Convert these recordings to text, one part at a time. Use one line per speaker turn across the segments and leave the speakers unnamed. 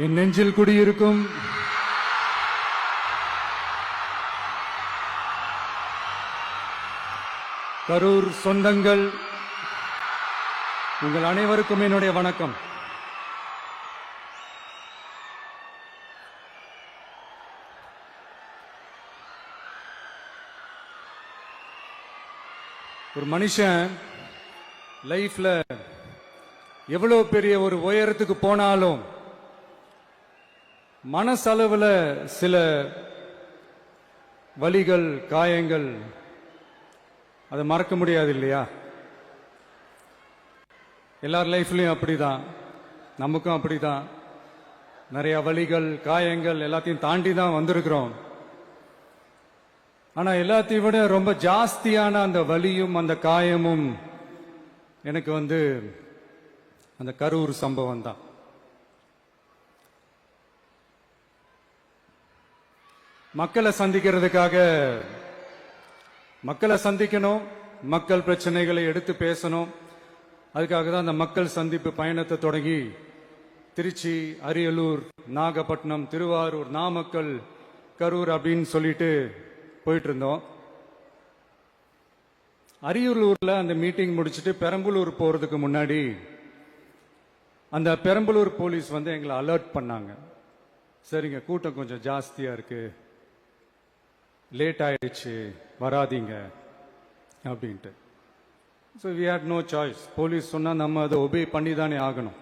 என் நெஞ்சில் குடியிருக்கும் கரூர் சொந்தங்கள், உங்கள் அனைவருக்கும் என்னுடைய வணக்கம். ஒரு மனுஷன் லைஃப்ல எவ்வளவு பெரிய ஒரு உயரத்துக்கு போனாலும் மனசளவுல சில வலிகள், காயங்கள், அதை மறக்க முடியாது இல்லையா? எல்லார் லைஃப்லயும் அப்படிதான், நமக்கும் அப்படிதான். நிறைய வலிகள், காயங்கள் எல்லாத்தையும் தாண்டி தான் வந்திருக்கிறோம். ஆனா எல்லாத்தையும் விட ரொம்ப ஜாஸ்தியான அந்த வலியும் அந்த காயமும் எனக்கு அந்த கரூர் சம்பவம் தான். மக்களை சந்திக்கணும், மக்கள் பிரச்சனைகளை எடுத்து பேசணும். அதுக்காக தான் அந்த மக்கள் சந்திப்பு பயணத்தை தொடங்கி திருச்சி, அரியலூர், நாகப்பட்டினம், திருவாரூர், நாமக்கல், கரூர் அப்படின்னு சொல்லிட்டு போயிட்டு இருந்தோம். அரியலூர்ல அந்த மீட்டிங் முடிச்சுட்டு பெரம்பலூர் போறதுக்கு முன்னாடி அந்த பெரம்பலூர் போலீஸ் எங்களை அலர்ட் பண்ணாங்க. சரிங்க, கூட்டம் கொஞ்சம் ஜாஸ்தியா இருக்கு, லேட் ஆயிடுச்சு, வராதீங்க அப்படின்ட்டு. So we had no choice. Police சொன்னா நம்ம அதை ஒபே பண்ணி தானே ஆகணும்.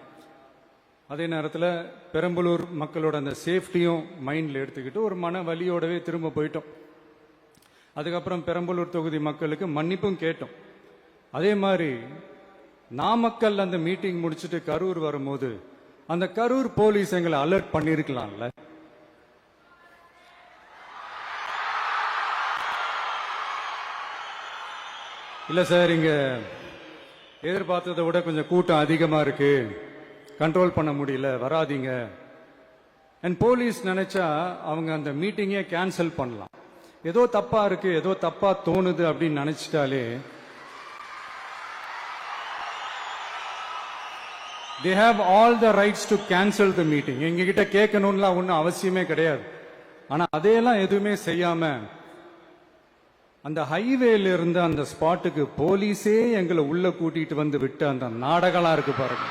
அதே நேரத்தில் பெரம்பலூர் மக்களோட அந்த சேஃப்டியும் மைண்ட்ல எடுத்துக்கிட்டு ஒரு மன வலியோடவே திரும்ப போயிட்டோம். அதுக்கப்புறம் பெரம்பலூர் தொகுதி மக்களுக்கு மன்னிப்பும் கேட்டோம். அதே மாதிரி நாமக்கல் அந்த மீட்டிங் முடிச்சுட்டு கரூர் வரும்போது அந்த கரூர் போலீஸ் எங்களை அலர்ட் பண்ணிருக்கலாம்ல. இல்ல சார், இங்க எதிர்பார்த்ததை விட கொஞ்சம் கூட்டம் அதிகமா இருக்கு, கண்ட்ரோல் பண்ண முடியல, வராதீங்க. அண்ட் போலீஸ் நினைச்சா அவங்க அந்த மீட்டிங்கே கேன்சல் பண்ணலாம். ஏதோ தப்பா இருக்கு, ஏதோ தப்பா தோணுது அப்படின்னு நினைச்சிட்டாலே they have all the rights to cancel the meeting. எங்ககிட்ட கேட்கணும்லாம் ஒன்றும் அவசியமே கிடையாது. ஆனா அதையெல்லாம் எதுவுமே செய்யாம அந்த ஹைவேல இருந்து அந்த ஸ்பாட்டுக்கு போலீஸே எங்களை உள்ள கூட்டிட்டு வந்து விட்டு அந்த நாடகம்லாம் இருக்கு பாருங்க.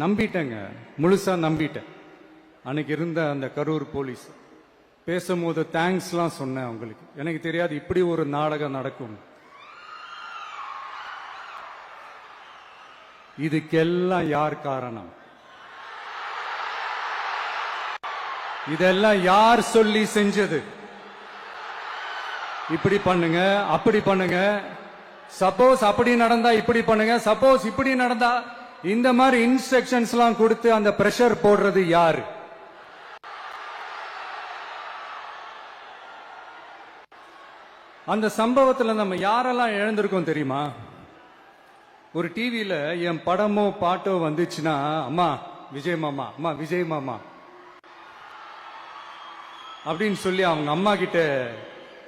நம்பிட்டேங்க, முழுசா நம்பிட்டேன். அன்னைக்கு இருந்த அந்த கரூர் போலீஸ் பேசும்போது தேங்க்ஸ்லாம் சொன்னேன் அவங்களுக்கு. எனக்கு தெரியாது இப்படி ஒரு நாடகம் நடக்கும். இதுக்கெல்லாம் யார் காரணம்? இதெல்லாம் யார் சொல்லி செஞ்சது? இப்படி பண்ணுங்க, அப்படி பண்ணுங்க, சப்போஸ் அப்படி நடந்தா இப்படி பண்ணுங்க, சப்போஸ் இப்படி நடந்தா இந்த மாதிரி இன்ஸ்ட்ரக்ஷன்ஸ் எல்லாம் கொடுத்து அந்த பிரஷர் போடுறது யாரு? அந்த சம்பவத்துல நம்ம யாரெல்லாம் இழந்திருக்கோம் தெரியுமா? ஒரு டிவியில என் படமோ பாட்டோ வந்துச்சுன்னா, அம்மா விஜய் மாமா, அம்மா விஜய் மாமா அப்படின்னு சொல்லி அவங்க அம்மா கிட்ட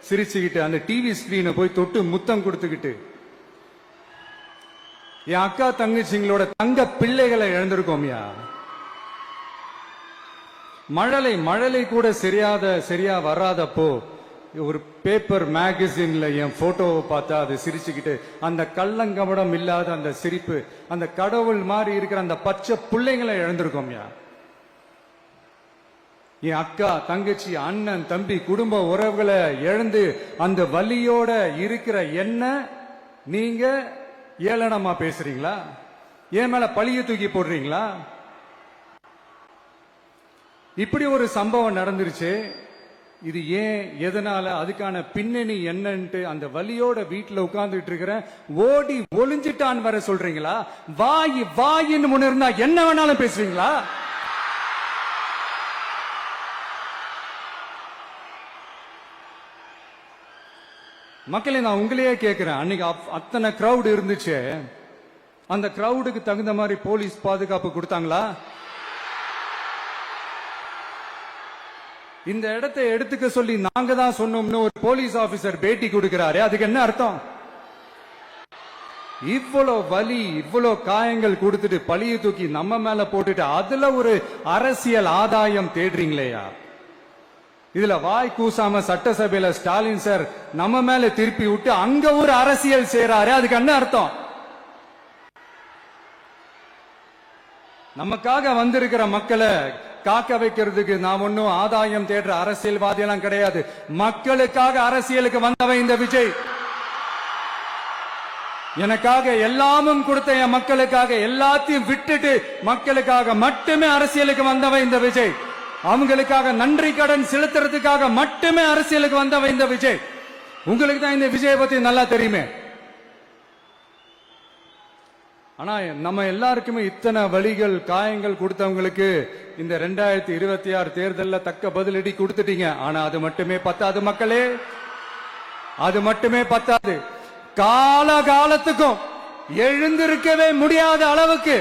சிரிச்சுக்கிட்டு அந்த டிவி ஸ்கிரீனை போய் தொட்டு முத்தம் கொடுத்துக்கிட்டு என் அக்கா தங்கச்சிங்களோட தங்க பிள்ளைகளை இழந்திருக்கோம்யா. மழலை கூட சரியா வராதப்போ ஒரு பேப்பர் மேகசின்ல என் போட்டோவை பார்த்தா அது சிரிச்சுக்கிட்டு அந்த கள்ளங்கபடம் இல்லாத அந்த சிரிப்பு, அந்த கடவுள் மாதிரி இருக்கிற அந்த பச்சை பிள்ளைங்களை இழந்திருக்கோம்யா. என் அக்கா, தங்கச்சி, அண்ணன், தம்பி, குடும்ப உறவுகளை இழந்து அந்த வலியோட இருக்கிற என்ன நீங்க ஏளனமா பேசுறீங்களா? என் மேல பழிய தூக்கி போடுறீங்களா? இப்படி ஒரு சம்பவம் நடந்துருச்சு. இது ஏன், எதனால, அதுக்கான பின்னணி என்னன்ட்டு அந்த வலியோட வீட்டுல உட்கார்ந்துட்டு இருக்கிற ஓடி ஒளிஞ்சிட்டான் வர சொல்றீங்களா? வாயின்னு முன்ன இருந்தா என்ன வேணாலும் பேசுவீங்களா? மக்களை நான் உங்களையே கேட்கிறேன். அன்னைக்கு அத்தனை கிரௌட் இருந்துச்சு, அந்த கிரௌடுக்கு தகுந்த மாதிரி போலீஸ் பாதுகாப்பு கொடுத்தாங்களா? இந்த இடத்தை எடுத்துக்க சொல்லி நாங்க தான் சொன்னோம்னு ஒரு போலீஸ் ஆபீசர் பேட்டி கொடுக்கிறாரு. அதுக்கு என்ன அர்த்தம்? இவ்வளவு வலி, இவ்வளவு காயங்கள் கொடுத்துட்டு பழிய தூக்கி நம்ம மேல போட்டுட்டு அதுல ஒரு அரசியல் ஆதாயம் தேடுறீங்களேயா? இதுல வாய் கூசாம சட்டசபையில ஸ்டாலின் சார் நம்ம மேல திருப்பி விட்டு அங்க ஒரு அரசியல் செய்யறாரு. அதுக்கு என்ன அர்த்தம்? நமக்காக வந்திருக்கிற மக்களை காக்க வைக்கிறதுக்கு நான் ஒன்னும் ஆதாயம் தேடுற அரசியல்வாதி எல்லாம் கிடையாது. மக்களுக்காக அரசியலுக்கு வந்தவன் இந்த விஜய். எனக்காக எல்லாமும் கொடுத்த என் மக்களுக்காக எல்லாத்தையும் விட்டுட்டு மக்களுக்காக மட்டுமே அரசியலுக்கு வந்தவன் இந்த விஜய். அவங்களுக்காக நன்றி கடன் செலுத்துறதுக்காக மட்டுமே அரசியலுக்கு வந்தவன் இந்த விஜய். உங்களுக்கு தான் இந்த விஜய் பத்தி நல்லா தெரியுமே. ஆனா நம்ம எல்லாருக்குமே இத்தனை வலிகள் காயங்கள் கொடுத்தவங்களுக்கு இந்த 2026 தேர்தலில் தக்க பதிலடி கொடுத்துட்டீங்க. ஆனா அது மட்டுமே பத்தாது மக்களே, அது மட்டுமே பத்தாது. காலகாலத்துக்கும் எழுந்திருக்கவே முடியாத அளவுக்கு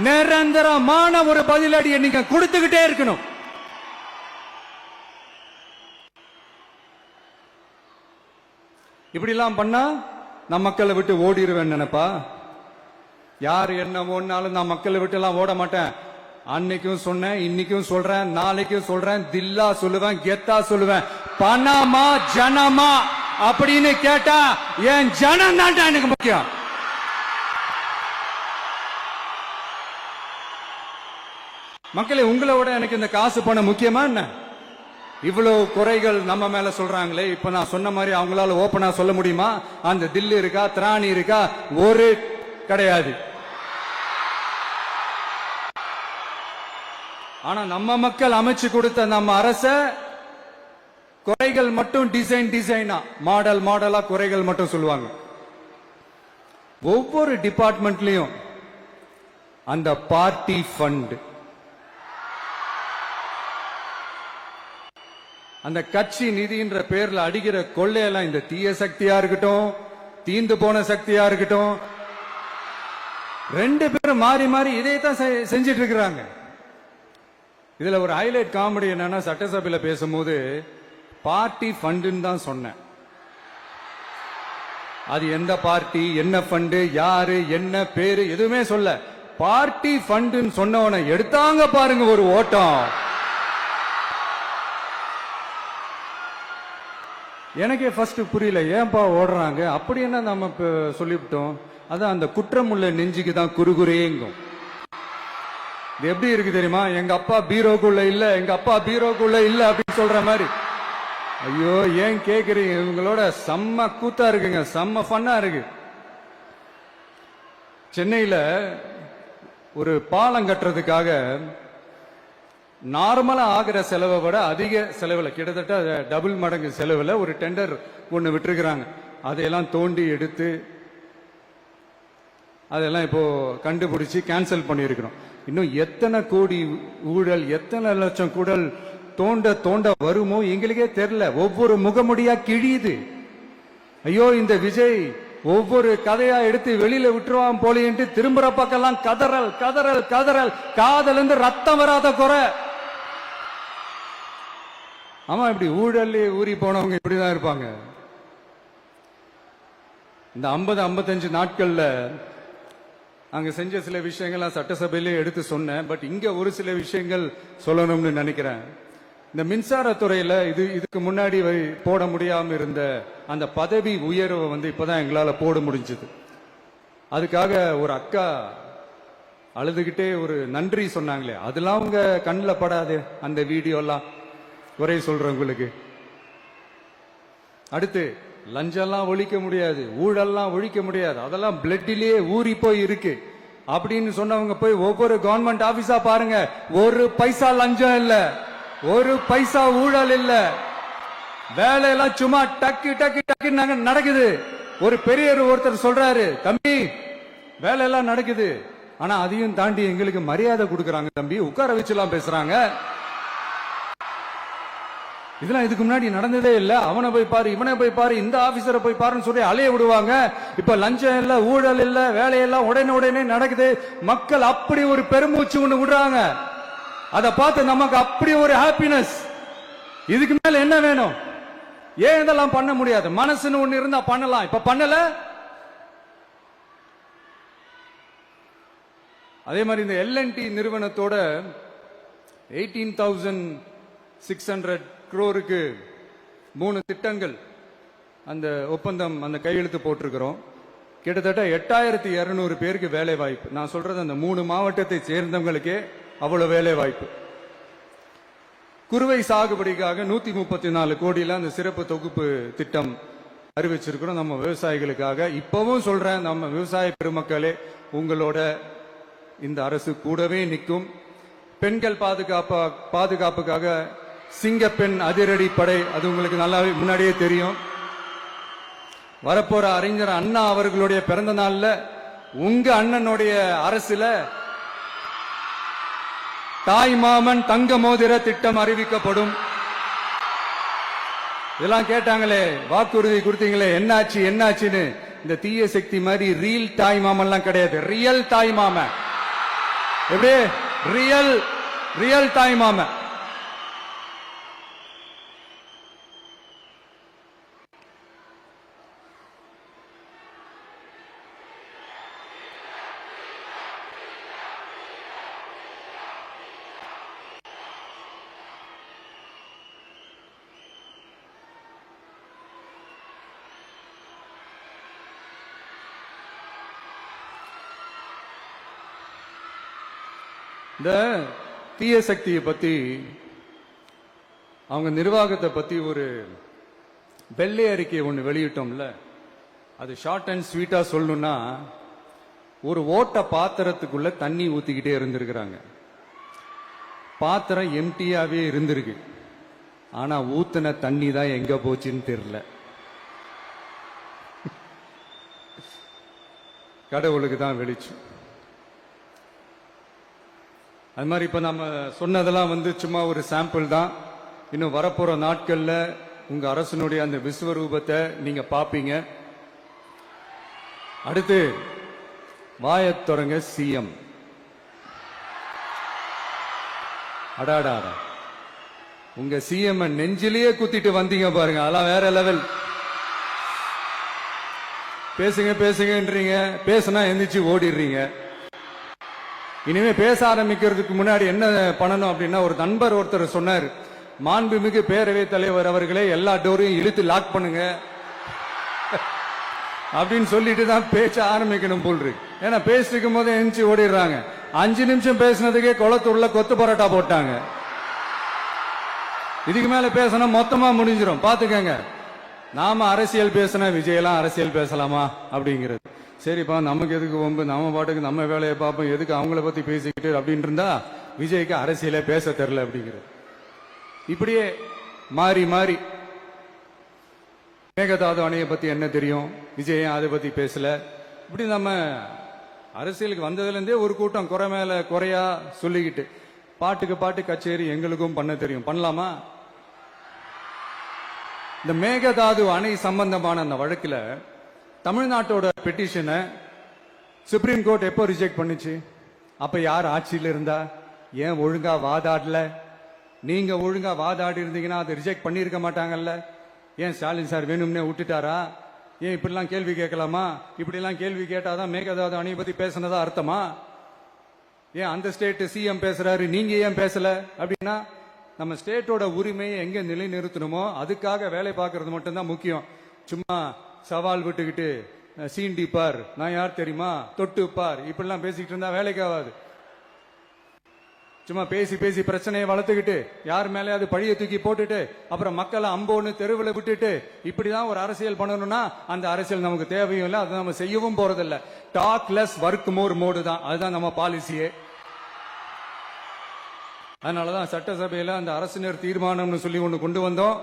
நிரந்தரமான ஒரு பதிலடியை நீங்க கொடுத்துக்கிட்டே இருக்கணும். இப்படி எல்லாம் பண்ணா நான் மக்களை விட்டு ஓடிடுவேன் நினைப்பா? யார் என்ன ஓடினாலும் நான் மக்களை விட்டு எல்லாம் ஓட மாட்டேன். அன்னைக்கும் சொன்னேன், இன்னைக்கும் சொல்றேன், நாளைக்கும் சொல்றேன், தில்லா சொல்லுவேன், கெத்தா சொல்லுவேன். பணமா ஜனமா அப்படின்னு கேட்டா என் ஜனம் தான் எனக்கு முக்கியம். மக்களே, உங்களை விட எனக்கு இந்த காசு பணம் முக்கியமா என்ன? இவ்வளவு குறைகள் நம்ம மேல சொல்றாங்களே, இப்ப நான் சொன்ன மாதிரி அவங்களால ஓபனா சொல்ல முடியுமா? அந்த தில்லு இருக்கா, திராணி இருக்கா? ஒரு கிடையாது. ஆனா நம்ம மக்கள் அமைச்சு கொடுத்த நம்ம அரச குறைகள் மட்டும் டிசைனா மாடல் மாடலா குறைகள் மட்டும் சொல்லுவாங்க. ஒவ்வொரு டிபார்ட்மெண்ட்லயும் அந்த பார்ட்டி ஃபண்ட், அந்த கட்சி நிதின்ற பேர்ல அடிக்கிற கொள்ளையெல்லாம் இந்த தீய சக்தியா இருக்கட்டும், தீந்து போன சக்தியா இருக்கட்டும், ரெண்டு பேரும் மாறி மாறி இதே தான் செஞ்சிட்டு இருக்கிறாங்க. இதுல ஒரு ஹைலைட் காமெடி என்னன்னா, சட்டசபையில பேசும்போது பார்ட்டி ஃபண்டுன்னு தான் சொன்னேன். அது எந்த பார்ட்டி, என்ன ஃபண்டு, யாரு, என்ன பேரு எதுவுமே சொல்ல. பார்ட்டி ஃபண்டுன்னு சொன்னவனை எடுத்தாங்க பாருங்க ஒரு ஓட்டம். எனக்கே ஃபர்ஸ்ட் புரியல, ஏன்பா ஓடுறாங்க? அப்படி என்ன நம்ம சொல்லிவிட்டோம்? அதான் அந்த குற்றம் உள்ள நெஞ்சுக்கு தான் குறுகுறேங்கும். இது எப்படி இருக்கு தெரியுமா? எங்க அப்பா பீரோக்குள்ள இல்ல, எங்க அப்பா பீரோக்குள்ள இல்ல அப்படின்னு சொல்ற மாதிரி. ஐயோ, ஏன் கேக்குறீங்க? இவங்களோட செம்ம கூத்தா இருக்குங்க, செம்ம ஃபன்னா இருக்கு. சென்னையில ஒரு பாலம் கட்டுறதுக்காக நார்மலா ஆகிற செலவை விட அதிக செலவுல, கிட்டத்தட்ட டபுள் மடங்கு செலவுல ஒரு டெண்டர் ஒன்னு விட்டுருக்கிறாங்க. அதையெல்லாம் தோண்டி எடுத்து அதெல்லாம் இப்போ கண்டுபிடிச்சு கேன்சல் பண்ணியிருக்கிறோம். இன்னும் எத்தனை கோடி ஊழல், எத்தனை லட்சம் கூடல் தோண்ட தோண்ட வருமோ எங்களுக்கே தெரியல. ஒவ்வொரு முகமுடியா கிழியுது. ஐயோ, இந்த விஜய் ஒவ்வொரு கதையா எடுத்து வெளியில விட்டுருவான் போலின்ட்டு திரும்புற பக்கம்லாம் கதறல் கதறல் கதறல். காதல் இருந்து ரத்தம் வராத குறை. ஆமா, இப்படி ஊழல்லே ஊறி போனவங்க இப்படிதான் இருப்பாங்க. இந்த 50-55 நாட்கள்ல அங்க செஞ்ச சில விஷயங்கள் சட்டசபையிலே எடுத்து சொன்னேன். பட் இங்க ஒரு சில விஷயங்கள் சொல்லணும்னு நினைக்கிறேன். இந்த மின்சாரத்துறையில இதுக்கு முன்னாடி போட முடியாம இருந்த அந்த பதவி உயர்வை இப்பதான் எங்களால போட முடிஞ்சது. அதுக்காக ஒரு அக்கா அழுதுகிட்டே ஒரு நன்றி சொன்னாங்களே, அதெல்லாம் உங்க கண்ணில் படாது அந்த வீடியோலாம். குறை சொல்றவங்களுக்கு அடுத்து லஞ்சம்லாம் ஒழிக்க முடியாது, ஊழல்லாம் ஒழிக்க முடியாது, அதெல்லாம் பிளட்டிலேயே ஊறி போய் இருக்கு அப்படின்னு சொன்னவங்க போய் ஒவ்வொரு கவர்மெண்ட் ஆபீஸா பாருங்க. ஒரு பைசா லஞ்சம் இல்ல, ஒரு பைசா ஊழல் இல்ல. வேலையெல்லாம் சும்மா டக்கு டக்கு டக்கு நடக்குது. ஒரு பெரியவர் ஒருத்தர் சொல்றாரு, தம்பி வேலையெல்லாம் நடக்குது, ஆனா அதையும் தாண்டி எங்களுக்கு மரியாதை கொடுக்கறாங்க தம்பி, உட்கார வச்சுலாம் பேசுறாங்க. இதெல்லாம் இதுக்கு முன்னாடி நடந்ததே இல்ல. அவனை போய் பாரு, இவனை போய் பாரு, இந்த ஆபீசரை போய் பாருன்னு சொல்லி அலைய விடுவாங்க. இப்ப லஞ்சம் இல்ல, ஊழல் இல்ல, வேலையெல்லாம் உடனே நடக்குது. மக்கள் அப்படி ஒரு பெருமூச்சு ஒண்ணு விடுறாங்க. அதை பார்த்து நமக்கு அப்படி ஒரு ஹாப்பினஸ். இதுக்கு மேல என்ன வேணும்? ஏன் இதெல்லாம் பண்ண முடியாது? மனசுன்னு ஒண்ணு இருந்தா பண்ணலாம். இப்ப பண்ணல. அதே மாதிரி இந்த எல்என்டி நிறுவனத்தோட 18,600 crore-க்கு 3 திட்டங்கள் அந்த ஒப்பந்தம் அந்த கையெழுத்து போட்டிருக்கிறோம். கிட்டத்தட்ட 8,200 பேருக்கு வேலை வாய்ப்பு. நான் சொல்றது அந்த 3 மாவட்டத்தை சேர்ந்தவங்களுக்கே அவ்வளவு வேலை வாய்ப்பு. குறுவை சாகுபடிக்காக 134 கோடியில அந்த சிறப்பு தொகுப்பு திட்டம் அறிவிச்சிருக்கிறோம் நம்ம விவசாயிகளுக்காக. இப்பவும் சொல்றேன், நம்ம விவசாய பெருமக்களே, உங்களோட இந்த அரசு கூடவே நிற்கும். பெண்கள் பாதுகாப்புக்காக சிங்கப்பெண் அதிரடி படை, அது உங்களுக்கு நல்லாவே முன்னாடியே தெரியும். வரப்போற அறிஞர் அண்ணா அவர்களுடைய பிறந்த நாள்ல உங்க அண்ணனுடைய அரசுல தாய் மாமன் தங்க மோதிர திட்டம் அறிவிக்கப்படும். இதெல்லாம் கேட்டாங்களே, வாக்குறுதி கொடுத்தீங்களே, என்னாச்சு என்னாச்சுன்னு. இந்த தீய சக்தி மாதிரி ரியல் தாய் மாமன்லாம் கிடையாது, ரியல் தாய் மாமன். எப்படி ரியல் தாய் மாமன். இந்த தீய சக்தியை பத்தி, அவங்க நிர்வாகத்தை பத்தி ஒரு வெள்ளை அறிக்கை ஒன்று வெளியிட்டோம்ல, அது ஷார்ட் அண்ட் ஸ்வீட்டா சொல்லணும்னா, ஒரு ஓட்ட பாத்திரத்துக்குள்ள தண்ணி ஊத்திக்கிட்டே இருந்திருக்கிறாங்க. பாத்திரம் எம்டியாவே இருந்திருக்கு, ஆனா ஊத்துன தண்ணி தான் எங்க போச்சுன்னு தெரியல. கடவுளுக்கு தான் வெளிச்சம். அது மாதிரி இப்ப நம்ம சொன்னதெல்லாம் சும்மா ஒரு சாம்பிள் தான். இன்னும் வரப்போற நாட்கள்ல உங்க அரசனுடைய அந்த விஸ்வரூபத்தை நீங்க பாப்பீங்க. அடுத்து வாயத் தொடங்க சிஎம். அடாடா, உங்க சிஎம் நெஞ்சிலேயே குத்திட்டு வந்தீங்க பாருங்க, அதெல்லாம் வேற லெவல். பேசுங்க பேசுங்கன்றீங்க, பேசுனா எந்திரிச்சு ஓடிடுறீங்க. இனிமே பேச ஆரம்பிக்கிறதுக்கு முன்னாடி என்ன பண்ணணும் அப்படின்னா, ஒரு நண்பர் ஒருத்தர் சொன்னார், மாண்புமிகு பேரவைத் தலைவர் அவர்களே எல்லா டோரையும் இழுத்து லாக் பண்ணுங்க அப்படின்னு சொல்லிட்டு தான் பேச்ச ஆரம்பிக்கணும் போல் இருக்கு. ஏன்னா பேசிட்டு இருக்கும் போது எந்திரிச்சு ஓடிடுறாங்க. 5 நிமிஷம் பேசினதுக்கே குளத்தூர்ல கொத்து பரோட்டா போட்டாங்க. இதுக்கு மேல பேசினா மொத்தமா முடிஞ்சிடும், பாத்துக்கங்க. நாம அரசியல் பேசினா விஜயெல்லாம் அரசியல் பேசலாமா அப்படிங்கிறது. சரிப்பா, நமக்கு எதுக்கு வம்பு, நம்ம பாட்டுக்கு நம்ம வேலையை பார்ப்போம், எதுக்கு அவங்கள பத்தி பேசிக்கிட்டு அப்படின்னு இருந்தா விஜய்க்கு அரசியலே பேச தெரியல அப்படிங்கிறது. இப்படியே மாறி மாறி மேகதாது அணையை பத்தி என்ன தெரியும், விஜய் அதை பத்தி பேசல. இப்படி நம்ம அரசியலுக்கு வந்ததுல இருந்தே ஒரு கூட்டம் குறை மேல குறையா சொல்லிக்கிட்டு, பாட்டுக்கு பாட்டு கச்சேரி எங்களுக்கும் பண்ண தெரியும், பண்ணலாமா? இந்த மேகதாது அணை சம்பந்தமான அந்த வழக்குல தமிழ்நாட்டோட பெட்டிஷனை சுப்ரீம் கோர்ட் எப்போ ரிஜெக்ட் பண்ணுச்சு? அப்ப யார் ஆட்சியில் இருந்தா? ஏன் ஒழுங்கா வாதாடல? நீங்க ஒழுங்கா வாதாடி இருந்தீங்கன்னா அதை ரிஜெக்ட் பண்ணிருக்க மாட்டாங்கல்ல. ஏன் ஸ்டாலின் சார் வேணும்னே விட்டுட்டாரா? ஏன் இப்படிலாம் கேள்வி கேட்கலாமா? இப்படிலாம் கேள்வி கேட்டாதான் மேகதாது அணையை பத்தி பேசினதா அர்த்தமா? ஏன் அந்த ஸ்டேட் சிஎம் பேசுறாரு, நீங்க ஏன் பேசல? அப்படின்னா நம்ம ஸ்டேட்டோட உரிமையை எங்க நிலைநிறுத்தணுமோ அதுக்காக வேலை பார்க்கறது மட்டும்தான் முக்கியம். சும்மா சவால் விட்டுக்கிட்டு சீண்டி பார், நான் யார் தெரியுமா, தொட்டு பார், இப்படிலாம் பேசிக்கிட்டு இருந்தா வேலைக்கு ஆகாது. சும்மா பேசி பேசி பிரச்சனையை வளர்த்துக்கிட்டு யார் மேலே அது பழிய தூக்கி போட்டுட்டு அப்புறம் மக்களை அம்போன்னு தெருவில் விட்டுட்டு இப்படிதான் ஒரு அரசியல் பண்ணணும்னா அந்த அரசியல் நமக்கு தேவையும் இல்லை, அதை நம்ம செய்யவும் போறதில்லை. Talk less work more mode தான், அதுதான் நம்ம பாலிசியே. அதனாலதான் சட்டசபையில அந்த அரசினர் தீர்மானம்னு சொல்லி ஒன்று கொண்டு வந்தோம்.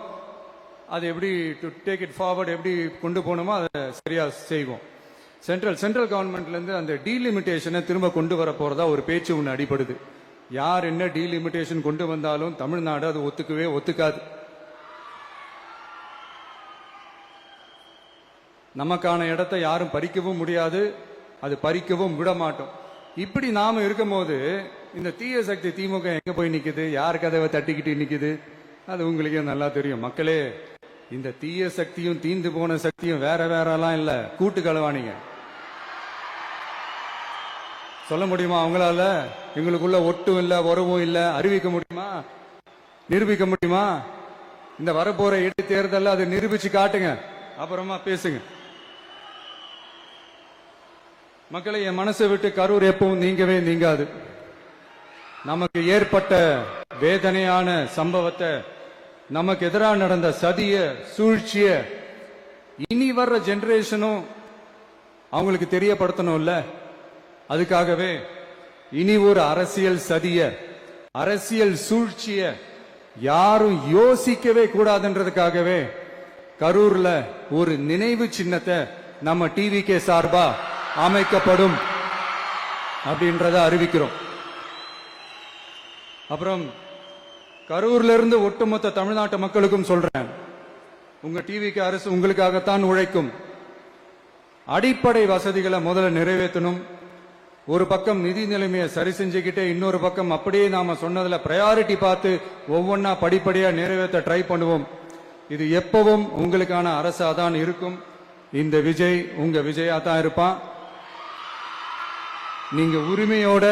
அது எப்படி டு டேக் இட் ஃபார்வர்ட், எப்படி கொண்டு போகணுமோ அதை சரியா செய்வோம். சென்ட்ரல் கவர்மெண்ட்ல இருந்து அந்த டீலிமிட்டேஷனை திரும்ப கொண்டு வர போறதா ஒரு பேச்சு ஒன்று அடிபடுது. யார் என்ன டீலிமிட்டேஷன் கொண்டு வந்தாலும் தமிழ்நாடு அது ஒத்துக்காது. நமக்கான இடத்தை யாரும் பறிக்கவும் முடியாது, அது பறிக்கவும் விட மாட்டோம். இப்படி நாம இருக்கும் போது இந்த தீய சக்தி திமுக எங்க போய் நிக்குது, யார் கதவை தட்டிக்கிட்டு நிக்குது, அது உங்களுக்கே நல்லா தெரியும். மக்களே, இந்த தீய சக்தியும் தீந்து போன சக்தியும் வேற வேறலாம் இல்ல, கூட்டு களவாணிங்க. சொல்ல முடியுமா அவங்களால? எங்களுக்குள்ள ஒட்டும் இல்ல, உறவும் இல்ல, அறிவிக்க முடியுமா, நிரூபிக்க முடியுமா? இந்த வரப்போற இடைத்தேர்தல் அதை நிரூபிச்சு காட்டுங்க, அப்புறமா பேசுங்க. மக்களை, என் மனசை விட்டு கரூர் எப்பவும் நீங்கவே நீங்காது. நமக்கு ஏற்பட்ட வேதனையான சம்பவத்தை, நமக்கு எதிராக நடந்த சதிய சூழ்ச்சிய இனி வர்ற ஜெனரேஷனும் அவங்களுக்கு தெரியப்படுத்தணும்ல. அதுக்காகவே இனி ஒரு அரசியல் சதிய, அரசியல் சூழ்ச்சிய யாரும் யோசிக்கவே கூடாதுன்றதுக்காகவே கரூர்ல ஒரு நினைவு சின்னத்தை நம்ம டிவிகே சார்பா அமைக்கப்படும் அப்படின்றத அறிவிக்கிறோம். அப்புறம் கரூர்ல இருந்து ஒட்டுமொத்த தமிழ்நாட்டு மக்களுக்கும் சொல்றேன், உங்க டிவிக்கு அரசு உங்களுக்காகத்தான் உழைக்கும். அடிப்படை வசதிகளை முதல்ல நிறைவேற்றணும். ஒரு பக்கம் நிதி நிலைமையை சரி செஞ்சுக்கிட்டே, இன்னொரு பக்கம் அப்படியே நாம சொன்னதுல பிரையாரிட்டி பார்த்து ஒவ்வொன்னா படிப்படியா நிறைவேற்ற ட்ரை பண்ணுவோம். இது எப்பவும் உங்களுக்கான அரசா தான் இருக்கும். இந்த விஜய் உங்க விஜயா தான் இருப்பான். நீங்க உரிமையோட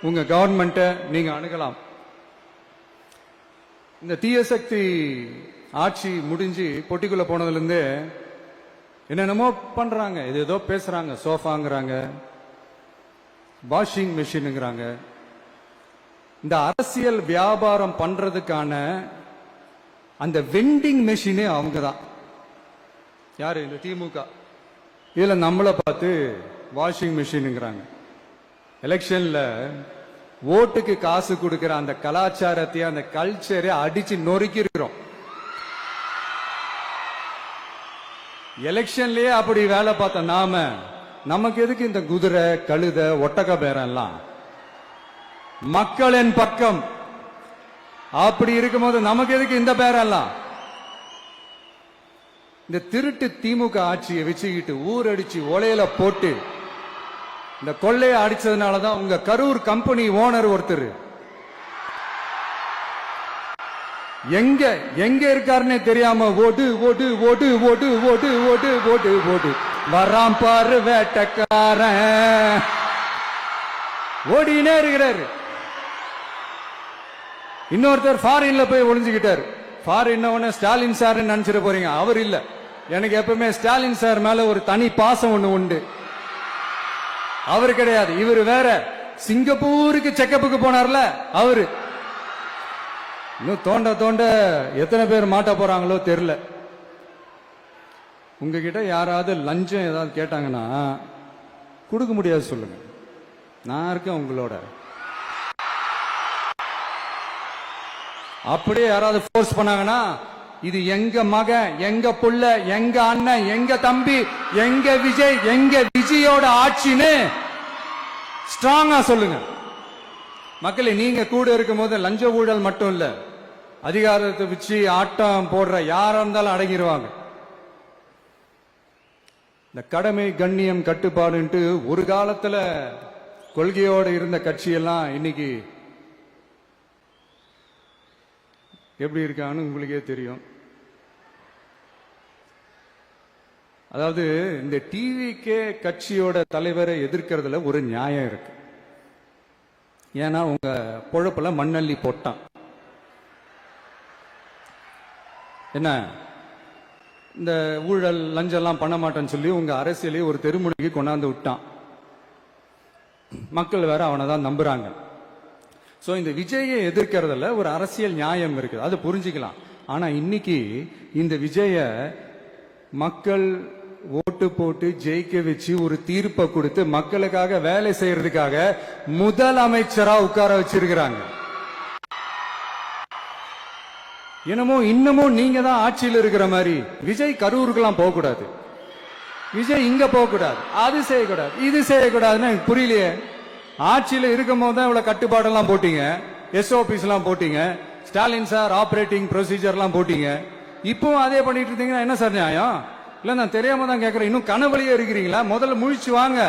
உங்க கவர்மெண்ட்டை நீங்க அணுகலாம். இந்த தீய சக்தி ஆட்சி முடிஞ்சு பொட்டிக்குள்ள போனதுல இருந்து என்னென்னமோ பண்றாங்க, ஏதோ பேசுறாங்க, சோஃபாங்கிறாங்க, வாஷிங் மெஷினுங்கிறாங்க. இந்த அரசியல் வியாபாரம் பண்றதுக்கான அந்த வெண்டிங் மெஷினே அவங்க தான். யாரு? இந்த திமுக. இதுல நம்மளை பார்த்து வாஷிங் மெஷினுங்கிறாங்க. எலெக்ஷன்ல ஓட்டுக்கு காசு கொடுக்கிற அந்த கலாச்சாரத்தை, அந்த கல்ச்சரை அடிச்சு நொறுக்கி இருக்கிறோம். எலெக்ஷன்லயே அப்படி வேலை பார்த்த நாம, நமக்கு எதுக்கு இந்த குதிரை, கழுத, ஒட்டக பேரம் எல்லாம்? மக்களின் பக்கம் அப்படி இருக்கும்போது நமக்கு எதுக்கு இந்த பேரம் எல்லாம்? இந்த திருட்டு திமுக ஆட்சியை வச்சுக்கிட்டு ஊரடிச்சு ஒலையில போட்டு இந்த கொள்ளையை அடிச்சதுனாலதான் உங்க கரூர் கம்பெனி ஓனர் ஒருத்தர் எங்க எங்க இருக்காருன்னே தெரியாம ஓடு ஓடு ஓடு ஓடு ஓடு ஓடு ஓடு ஓடு வராம் பாரு வேட்டக்காரன் ஓடினே இருக்கிறாரு. இன்னொருத்தர் ஃபாரின்ல போய் ஒளிஞ்சுக்கிட்டாரு. ஃபாரின் ஸ்டாலின் சார் நினைச்சிட போறீங்க, அவர் இல்ல. எனக்கு எப்பவுமே ஸ்டாலின் சார் மேல ஒரு தனி பாசம் ஒண்ணு உண்டு. அவர் கிடையாது, இவர் வேற. சிங்கப்பூருக்கு செக்கப்புக்கு போனார்ல அவரு. இன்னும் தோண்ட தோண்ட எத்தனை பேர் மாட்ட போறாங்களோ தெரியல. உங்ககிட்ட யாராவது லஞ்சம் ஏதாவது கேட்டாங்கன்னா கொடுக்க முடியாது சொல்லுங்க, நான் இருக்கேன் உங்களோட. அப்படியே யாராவது போர்ஸ் பண்ணாங்கன்னா, இது எங்க மகன், எங்க புள்ள, எங்க அண்ணன், எங்க தம்பி, எங்க விஜய், எங்க விஜயோட ஆட்சின்னு ஸ்ட்ராங்கா சொல்லுங்க. மக்களை, நீங்க கூட இருக்கும் போது லஞ்ச ஊழல் மட்டும் இல்ல, அதிகாரத்தை வச்சு ஆட்டம் போடுற யாரா இருந்தாலும் அடங்கிடுவாங்க. இந்த கடமை, கண்ணியம், கட்டுப்பாடுன்ட்டு ஒரு காலத்துல கொள்கையோடு இருந்த கட்சியெல்லாம் இன்னைக்கு எப்படி இருக்கான்னு உங்களுக்கே தெரியும். அதாவது இந்த டிவிகே கட்சியோட தலைவரை எதிர்க்கிறதுல ஒரு நியாயம் இருக்கு. ஏன்னா உங்க பொழப்புல மண்ணள்ளி போட்டான். என்ன, இந்த ஊழல் லஞ்செல்லாம் பண்ண மாட்டேன்னு சொல்லி உங்க அரசியலே ஒரு தெருமுனைக்கு கொண்டாந்து விட்டான். மக்கள் வேற அவனை தான் நம்புறாங்க. சோ இந்த விஜயை எதிர்க்கிறதுல ஒரு அரசியல் நியாயம் இருக்குது, அது புரிஞ்சுக்கலாம். ஆனா இன்னைக்கு இந்த விஜய மக்கள் ஓட்டு போட்டு ஜெயிக்க வச்சு ஒரு தீர்ப்பை கொடுத்து மக்களுக்காக வேலை செய்யறதுக்காக முதலமைச்சரா உட்கார வச்சிருக்கிறாங்க. என்னமோ இன்னமும் நீங்க தான் ஆட்சியில் இருக்கிற மாதிரி. விஜய் கரூருக்கெல்லாம் போக கூடாது, விஜய் இங்க போக கூடாது, அது செய்யக்கூடாது, இது செய்யக்கூடாதுன்னு எனக்கு புரியலையே. ஆட்சியில் இருக்கும் போது தான் இவ்வளவு கட்டுப்பாடெல்லாம் போட்டீங்க, எஸ்ஓபிஸ் எல்லாம் போட்டீங்க, ஸ்டாலின் சார் ஆபரேட்டிங் ப்ரொசீஜர் எல்லாம் போட்டீங்க. இப்பவும் அதே பண்ணிட்டு இருந்தீங்கன்னா என்ன சார் நியாயம்? இல்ல, நான் தெரியாம தான் கேட்கிறேன். இன்னும் கனவுலயே இருக்கிறீங்களா? முதல்ல முழிச்சு வாங்க,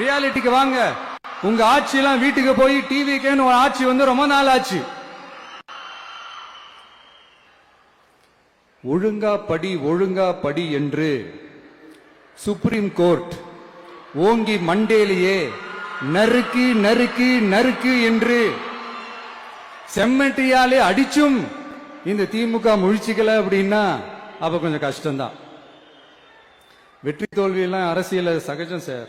ரியாலிட்டிக்கு வாங்க. உங்க ஆட்சி எல்லாம் வீட்டுக்கு போய் டிவிக்கேன்னு ஒரு ஆட்சி வந்து ரொம்ப நாள் ஆச்சு. ஒழுங்கா படி, ஒழுங்கா படி என்று சுப்ரீம் கோர்ட் ஓங்கி மண்டேலியே நறுக்கு நறுக்கு நறுக்கு என்று செம்மட்டியாலே அடிச்சும் இந்த திமுக முழிச்சுக்கல அப்படின்னா அப்ப கொஞ்சம் கஷ்டம்தான். வெற்றி தோல்வி எல்லாம் அரசியல் சகஜம் சார்.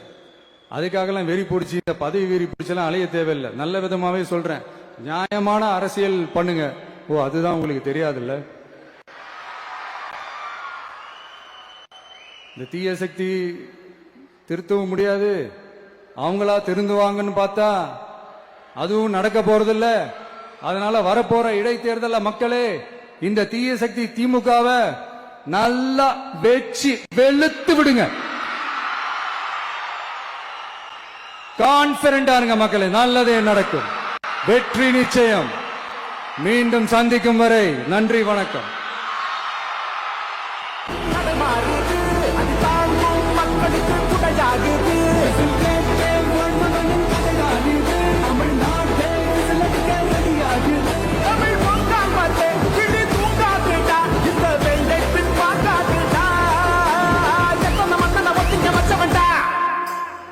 அதுக்காகலாம் வெறி பிடிச்சி இந்த பதவி வெறி பிடிச்செல்லாம் அலைய தேவையில்லை. நல்ல விதமாவே சொல்றேன், நியாயமான அரசியல் பண்ணுங்க. ஓ, அதுதான் உங்களுக்கு தெரியாதுல்ல. இந்த தீய சக்தி திருத்தவும் முடியாது, அவங்களா திருந்துவாங்கன்னு பார்த்தா அதுவும் நடக்க போறதில்ல. அதனால வரப்போற இடைத்தேர்தல மக்களே, இந்த தீய சக்தி திமுகவை நல்லா வெச்சு வெளுத்து விடுங்க. கான்பிடண்டா இருங்க மக்களே, நல்லதே நடக்கும், வெற்றி நிச்சயம். மீண்டும் சந்திக்கும் வரை நன்றி, வணக்கம்.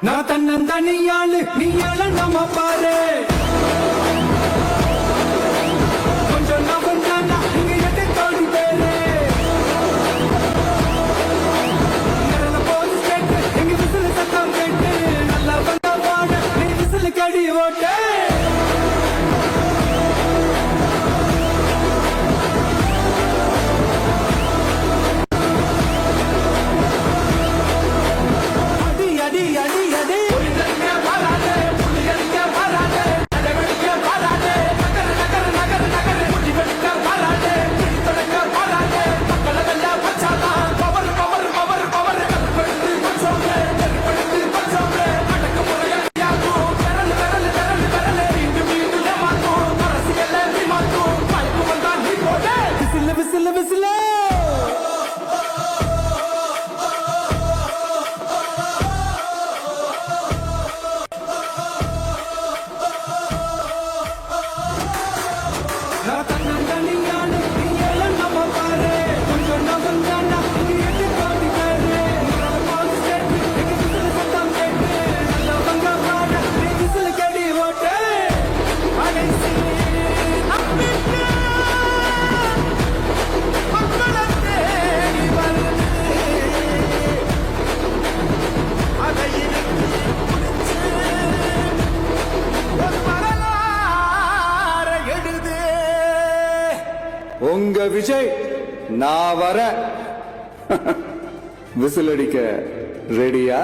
நான் தன்னந்தனியாளு, நீயாள நம்ம பாரு. கொஞ்சம் நவந்தானா இங்க எட்டு தோடி பேரு. போலீஸ் கேட்டு எங்க விசில் சத்தம் கேட்டு நல்லா வந்தா பாட நீ விசில் கடி ஓட்டு.
உங்க விஜய் நான் வர விசில் அடிக்க ரெடியா?